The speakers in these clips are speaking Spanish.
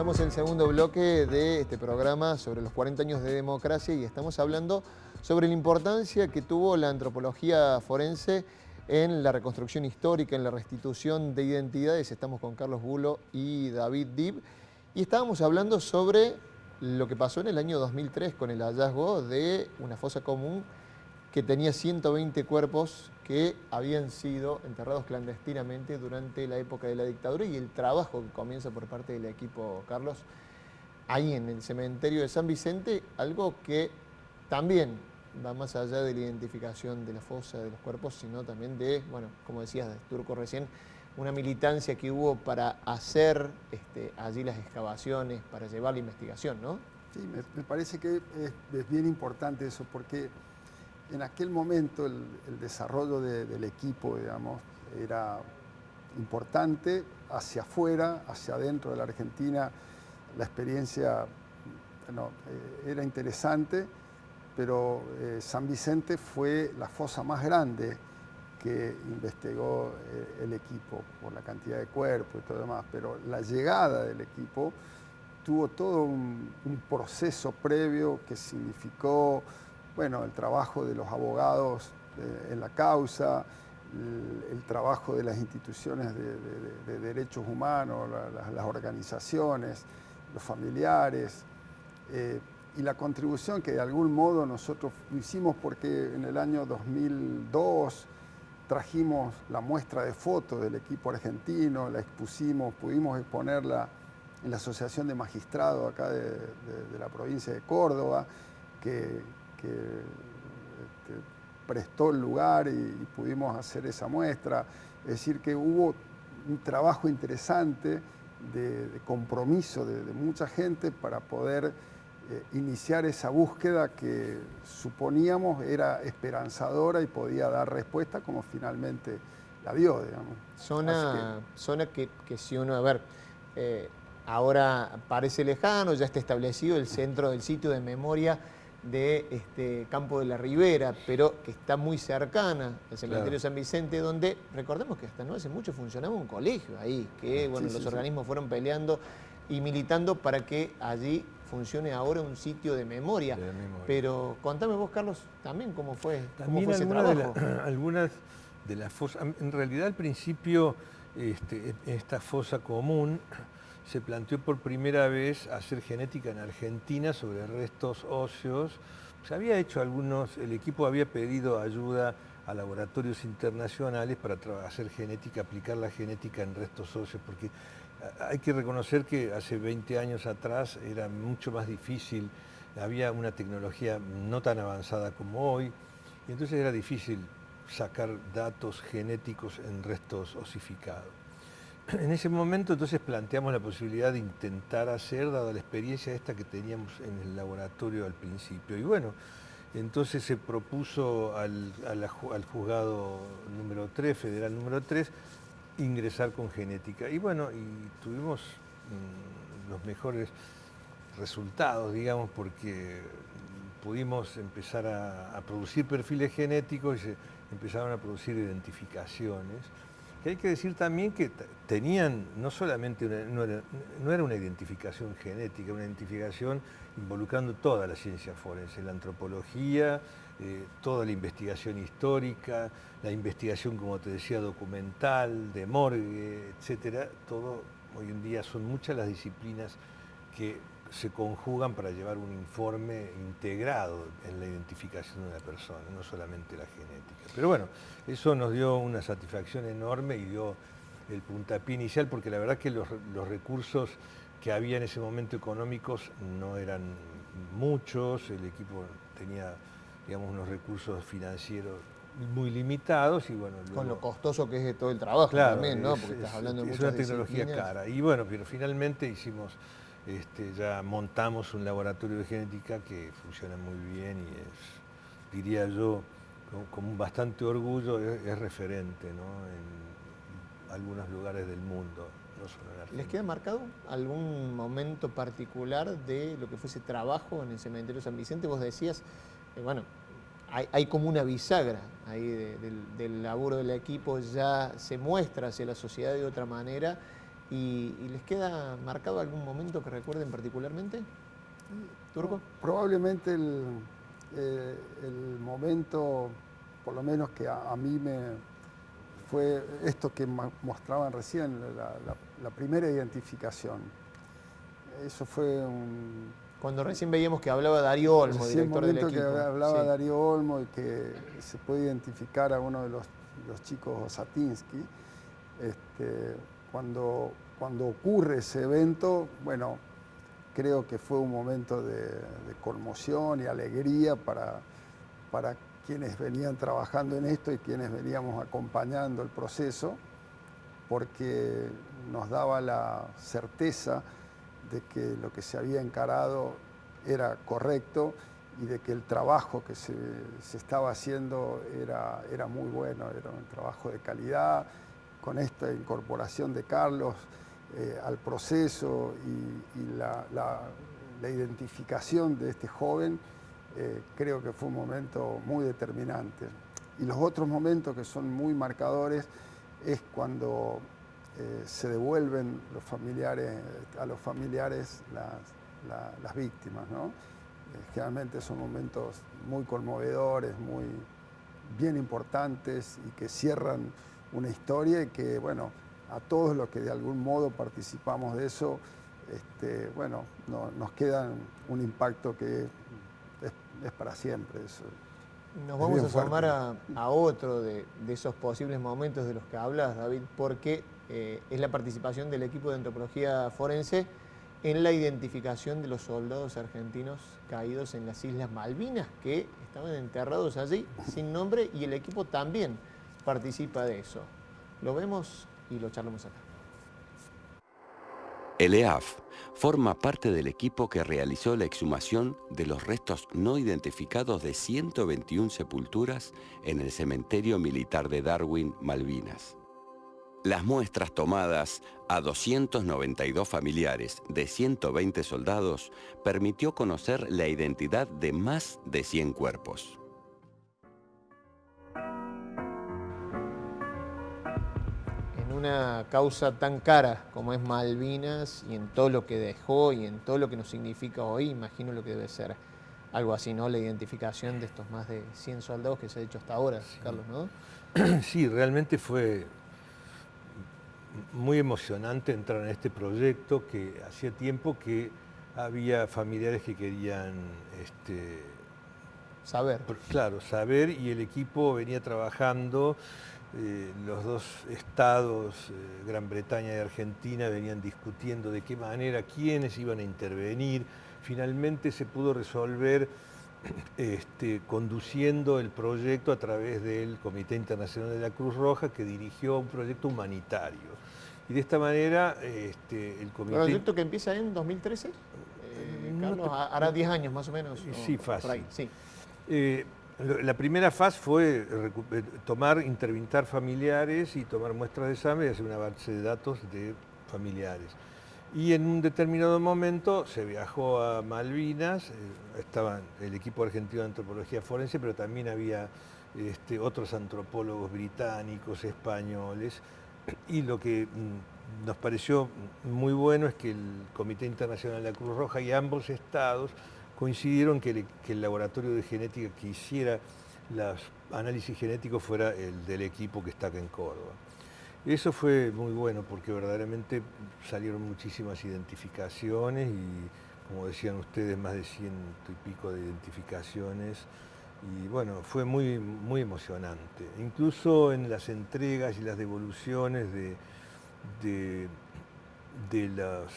Comenzamos el segundo bloque de este programa sobre los 40 años de democracia y estamos hablando sobre la importancia que tuvo la antropología forense en la reconstrucción histórica, en la restitución de identidades. Estamos con Carlos Bulo y David Dib y estábamos hablando sobre lo que pasó en el año 2003 con el hallazgo de una fosa común que tenía 120 cuerpos que habían sido enterrados clandestinamente durante la época de la dictadura y el trabajo que comienza por parte del equipo Carlos ahí en el cementerio de San Vicente, algo que también va más allá de la identificación de la fosa, de los cuerpos, sino también de, bueno, como decías Turco recién, una militancia que hubo para hacer allí las excavaciones, para llevar la investigación, ¿no? Sí, me parece que es bien importante eso, porque en aquel momento el desarrollo del equipo, digamos, era importante hacia afuera, hacia adentro de la Argentina. La experiencia, bueno, era interesante, pero San Vicente fue la fosa más grande que investigó el equipo por la cantidad de cuerpos y todo lo demás, pero la llegada del equipo tuvo todo un proceso previo que significó, bueno, el trabajo de los abogados en la causa, el trabajo de las instituciones de derechos humanos, las organizaciones, los familiares, y la contribución que de algún modo nosotros hicimos, porque en el año 2002 trajimos la muestra de fotos del equipo argentino, la expusimos, pudimos exponerla en la Asociación de Magistrados acá de la provincia de Córdoba, que prestó el lugar y pudimos hacer esa muestra. Es decir, que hubo un trabajo interesante de compromiso de mucha gente para poder iniciar esa búsqueda que suponíamos era esperanzadora y podía dar respuesta como finalmente la dio, digamos. Zona que si uno, a ver, ahora parece lejano, ya está establecido el centro del sitio de memoria de Campo de la Ribera, pero que está muy cercana al cementerio de San Vicente, donde recordemos que hasta no hace mucho funcionaba un colegio ahí, que bueno, los organismos fueron peleando y militando para que allí funcione ahora un sitio de memoria. Pero contame vos, Carlos, también cómo fue ese trabajo. Algunas de las fosas, en realidad al principio esta fosa común se planteó por primera vez hacer genética en Argentina sobre restos óseos. Se había hecho el equipo había pedido ayuda a laboratorios internacionales para hacer genética, aplicar la genética en restos óseos, porque hay que reconocer que hace 20 años atrás era mucho más difícil, había una tecnología no tan avanzada como hoy, y entonces era difícil sacar datos genéticos en restos osificados. En ese momento entonces planteamos la posibilidad de intentar hacer, dada la experiencia esta que teníamos en el laboratorio al principio. Y bueno, entonces se propuso al juzgado número 3, federal número 3, ingresar con genética. Y bueno, y tuvimos los mejores resultados, digamos, porque pudimos empezar a producir perfiles genéticos y se empezaron a producir identificaciones. Que hay que decir también que tenían, no solamente, no era una identificación genética, una identificación involucrando toda la ciencia forense, la antropología, toda la investigación histórica, la investigación, como te decía, documental, de morgue, etcétera. Todo, hoy en día son muchas las disciplinas que se conjugan para llevar un informe integrado en la identificación de una persona, no solamente la genética. Pero bueno, eso nos dio una satisfacción enorme y dio el puntapié inicial, porque la verdad que los recursos que había en ese momento económicos no eran muchos, el equipo tenía, digamos, unos recursos financieros muy limitados y bueno... Luego, con lo costoso que es todo el trabajo, claro, también, ¿no? Porque estás hablando de muchas una tecnología cara. Y bueno, pero finalmente hicimos... ya montamos un laboratorio de genética que funciona muy bien y es, diría yo, con bastante orgullo, es referente, ¿no?, en algunos lugares del mundo, no solo en Argentina. ¿Les queda marcado algún momento particular de lo que fue ese trabajo en el cementerio San Vicente? Vos decías, bueno, hay como una bisagra ahí del laburo del equipo, ya se muestra hacia la sociedad de otra manera. ¿Y les queda marcado algún momento que recuerden particularmente, Turco? Probablemente el momento, por lo menos que a mí fue esto que mostraban recién, la primera identificación. Eso fue un... Cuando recién veíamos que hablaba Darío Olmo, Sí, director del equipo. que hablaba sí. Darío Olmo y que se puede identificar a uno de los chicos Osatinsky. Cuando ocurre ese evento, bueno, creo que fue un momento de conmoción y alegría para quienes venían trabajando en esto y quienes veníamos acompañando el proceso, porque nos daba la certeza de que lo que se había encarado era correcto y de que el trabajo que se estaba haciendo era muy bueno, era un trabajo de calidad, con esta incorporación de Carlos al proceso y la identificación de este joven, creo que fue un momento muy determinante. Y los otros momentos que son muy marcadores es cuando se devuelven a los familiares las víctimas, ¿no? Generalmente son momentos muy conmovedores, muy bien importantes y que cierran una historia y que, bueno, a todos los que de algún modo participamos de eso, bueno, nos queda un impacto que es para siempre. Eso. Nos vamos a sumar a otro de esos posibles momentos de los que hablas, David, porque es la participación del equipo de antropología forense en la identificación de los soldados argentinos caídos en las Islas Malvinas, que estaban enterrados allí sin nombre, y el equipo también participa de eso. Lo vemos y lo charlamos acá. El EAF forma parte del equipo que realizó la exhumación de los restos no identificados de 121 sepulturas en el cementerio militar de Darwin, Malvinas. Las muestras tomadas a 292 familiares de 120 soldados permitió conocer la identidad de más de 100 cuerpos. En una causa tan cara como es Malvinas, y en todo lo que dejó y en todo lo que nos significa hoy, imagino lo que debe ser algo así, ¿no? La identificación de estos más de 100 soldados que se ha hecho hasta ahora, sí. Carlos, ¿no? Sí, realmente fue muy emocionante entrar en este proyecto, que hacía tiempo que había familiares que querían saber. Claro, saber, y el equipo venía trabajando, los dos estados, Gran Bretaña y Argentina, venían discutiendo de qué manera, quiénes iban a intervenir. Finalmente se pudo resolver conduciendo el proyecto a través del Comité Internacional de la Cruz Roja, que dirigió un proyecto humanitario. Y de esta manera el comité... ¿Un proyecto que empieza en 2013? Carlos, hará 10 años más o menos. Sí, fácil. Por ahí, sí. La primera fase fue interventar familiares y tomar muestras de sangre y hacer una base de datos de familiares. Y en un determinado momento se viajó a Malvinas, estaba el equipo argentino de antropología forense, pero también había otros antropólogos británicos, españoles, y lo que nos pareció muy bueno es que el Comité Internacional de la Cruz Roja y ambos estados coincidieron que el laboratorio de genética que hiciera los análisis genéticos fuera el del equipo que está acá en Córdoba. Eso fue muy bueno porque verdaderamente salieron muchísimas identificaciones y, como decían ustedes, más de 100 y pico de identificaciones. Y bueno, fue muy, muy emocionante. Incluso en las entregas y las devoluciones de los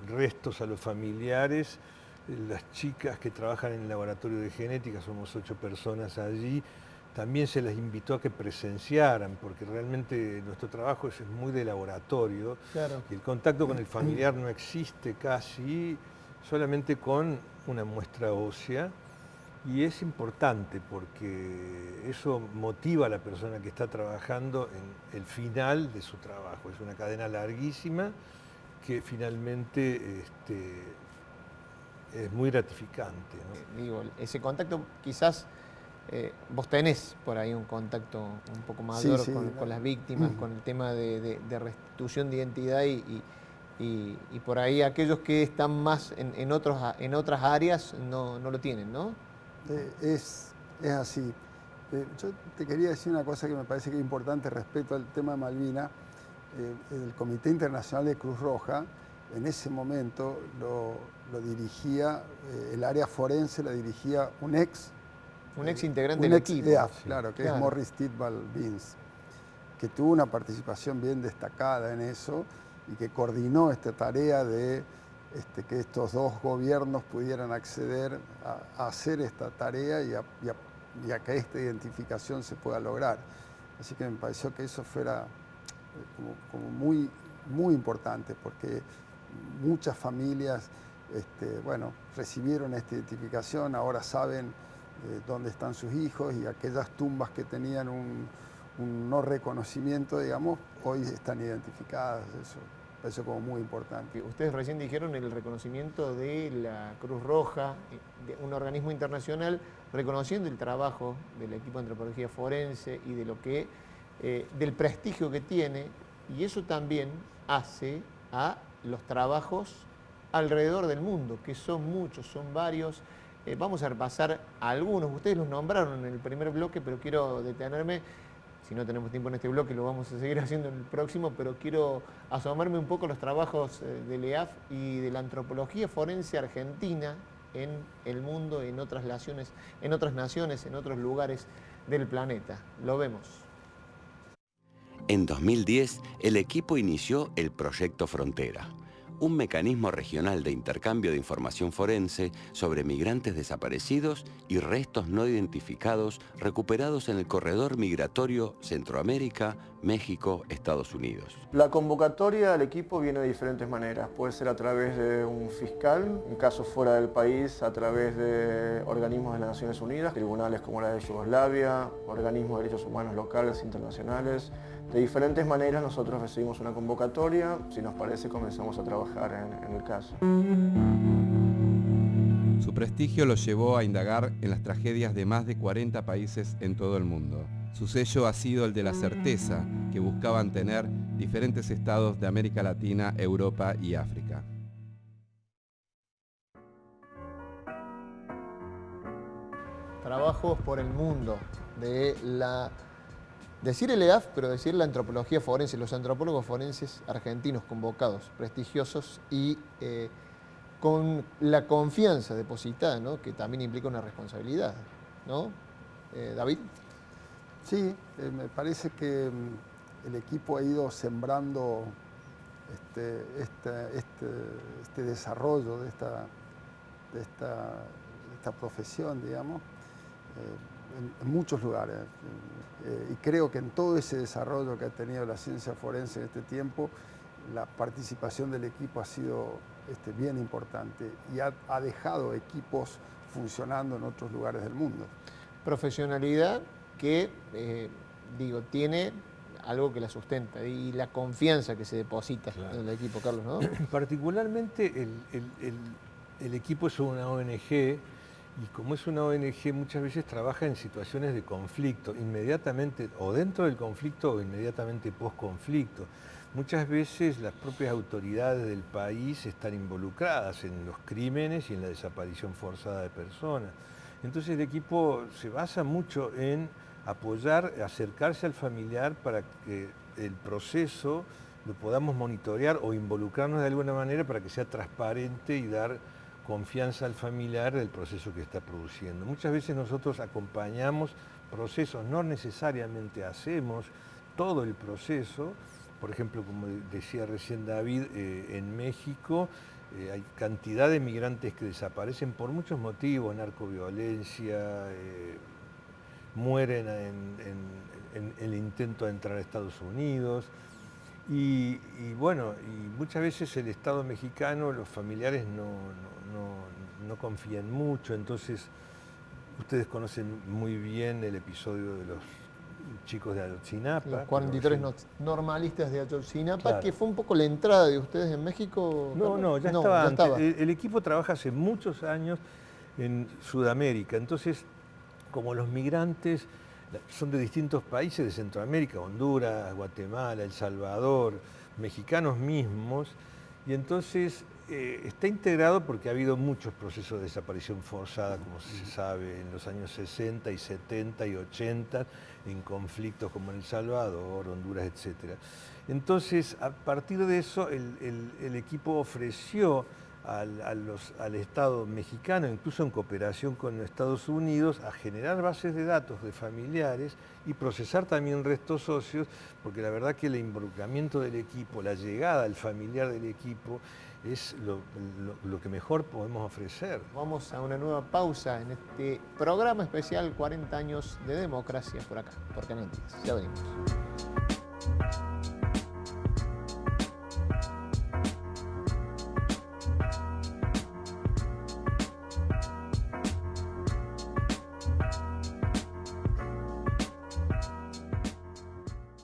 restos a los familiares, las chicas que trabajan en el laboratorio de genética, somos 8 personas allí, también se las invitó a que presenciaran, porque realmente nuestro trabajo es muy de laboratorio. Claro. Y el contacto con el familiar no existe casi, solamente con una muestra ósea. Y es importante porque eso motiva a la persona que está trabajando en el final de su trabajo. Es una cadena larguísima que finalmente es muy gratificante, ¿no? Digo, ese contacto quizás vos tenés por ahí un contacto un poco mayor Sí, con las víctimas, con el tema de restitución de identidad y por ahí aquellos que están más en otras áreas no lo tienen, ¿no? Es así. Yo te quería decir una cosa que me parece que es importante respecto al tema de Malvinas. El Comité Internacional de Cruz Roja, en ese momento lo dirigía, el área forense la dirigía un ex integrante del equipo. EAF, claro, que es Morris Tidball Beans, que tuvo una participación bien destacada en eso y que coordinó esta tarea de que estos dos gobiernos pudieran acceder a hacer esta tarea y a que esta identificación se pueda lograr. Así que me pareció que eso fuera como muy, muy importante, porque muchas familias bueno, recibieron esta identificación, ahora saben dónde están sus hijos, y aquellas tumbas que tenían un no reconocimiento, digamos, hoy están identificadas. Eso parece como muy importante. Ustedes recién dijeron el reconocimiento de la Cruz Roja, de un organismo internacional, reconociendo el trabajo del equipo de antropología forense y de lo que, del prestigio que tiene, y eso también hace a los trabajos alrededor del mundo, que son muchos, son varios. Vamos a repasar algunos, ustedes los nombraron en el primer bloque, pero quiero detenerme. Si no tenemos tiempo en este bloque, lo vamos a seguir haciendo en el próximo, pero quiero asomarme un poco a los trabajos del EAF y de la antropología forense argentina en el mundo, en otras naciones, en otros lugares del planeta. Lo vemos. En 2010, el equipo inició el Proyecto Frontera, un mecanismo regional de intercambio de información forense sobre migrantes desaparecidos y restos no identificados recuperados en el corredor migratorio Centroamérica, México, Estados Unidos. La convocatoria al equipo viene de diferentes maneras. Puede ser a través de un fiscal, en casos fuera del país, a través de organismos de las Naciones Unidas, tribunales como la de Yugoslavia, organismos de derechos humanos locales, internacionales. De diferentes maneras nosotros recibimos una convocatoria, si nos parece comenzamos a trabajar en el caso. Su prestigio lo llevó a indagar en las tragedias de más de 40 países en todo el mundo. Su sello ha sido el de la certeza que buscaban tener diferentes estados de América Latina, Europa y África. Trabajos por el mundo decir el EAF, pero decir la antropología forense, los antropólogos forenses argentinos convocados, prestigiosos y con la confianza depositada, ¿no? Que también implica una responsabilidad, ¿no? David. Sí, me parece que el equipo ha ido sembrando este desarrollo de esta profesión, digamos, en muchos lugares. Y creo que en todo ese desarrollo que ha tenido la ciencia forense en este tiempo, la participación del equipo ha sido bien importante y ha dejado equipos funcionando en otros lugares del mundo. Profesionalidad que, tiene algo que la sustenta y la confianza que se deposita en el equipo, Carlos, ¿no? Particularmente el equipo es una ONG. Y como es una ONG, muchas veces trabaja en situaciones de conflicto, inmediatamente o dentro del conflicto o inmediatamente post-conflicto. Muchas veces las propias autoridades del país están involucradas en los crímenes y en la desaparición forzada de personas. Entonces el equipo se basa mucho en apoyar, acercarse al familiar para que el proceso lo podamos monitorear o involucrarnos de alguna manera para que sea transparente y dar confianza al familiar del proceso que está produciendo. Muchas veces nosotros acompañamos procesos, no necesariamente hacemos todo el proceso. Por ejemplo, como decía recién David, en México hay cantidad de migrantes que desaparecen por muchos motivos, narcoviolencia, mueren en el intento de entrar a Estados Unidos. Y muchas veces el Estado mexicano, los familiares no confían mucho, entonces ustedes conocen muy bien el episodio de los chicos de Ayotzinapa. Los 43 normalistas de Ayotzinapa, claro. Que fue un poco la entrada de ustedes en México. Ya estaba. El equipo trabaja hace muchos años en Sudamérica, entonces como los migrantes son de distintos países de Centroamérica, Honduras, Guatemala, El Salvador, mexicanos mismos, y entonces está integrado porque ha habido muchos procesos de desaparición forzada, como se sabe, en los años 60 y 70 y 80, en conflictos como en El Salvador, Honduras, etc. Entonces, a partir de eso, el equipo ofreció al Estado mexicano, incluso en cooperación con Estados Unidos, a generar bases de datos de familiares y procesar también restos óseos, porque la verdad que el involucramiento del equipo, la llegada al familiar del equipo, es lo que mejor podemos ofrecer. Vamos a una nueva pausa en este programa especial 40 años de democracia por acá, por Canal 10. Ya venimos.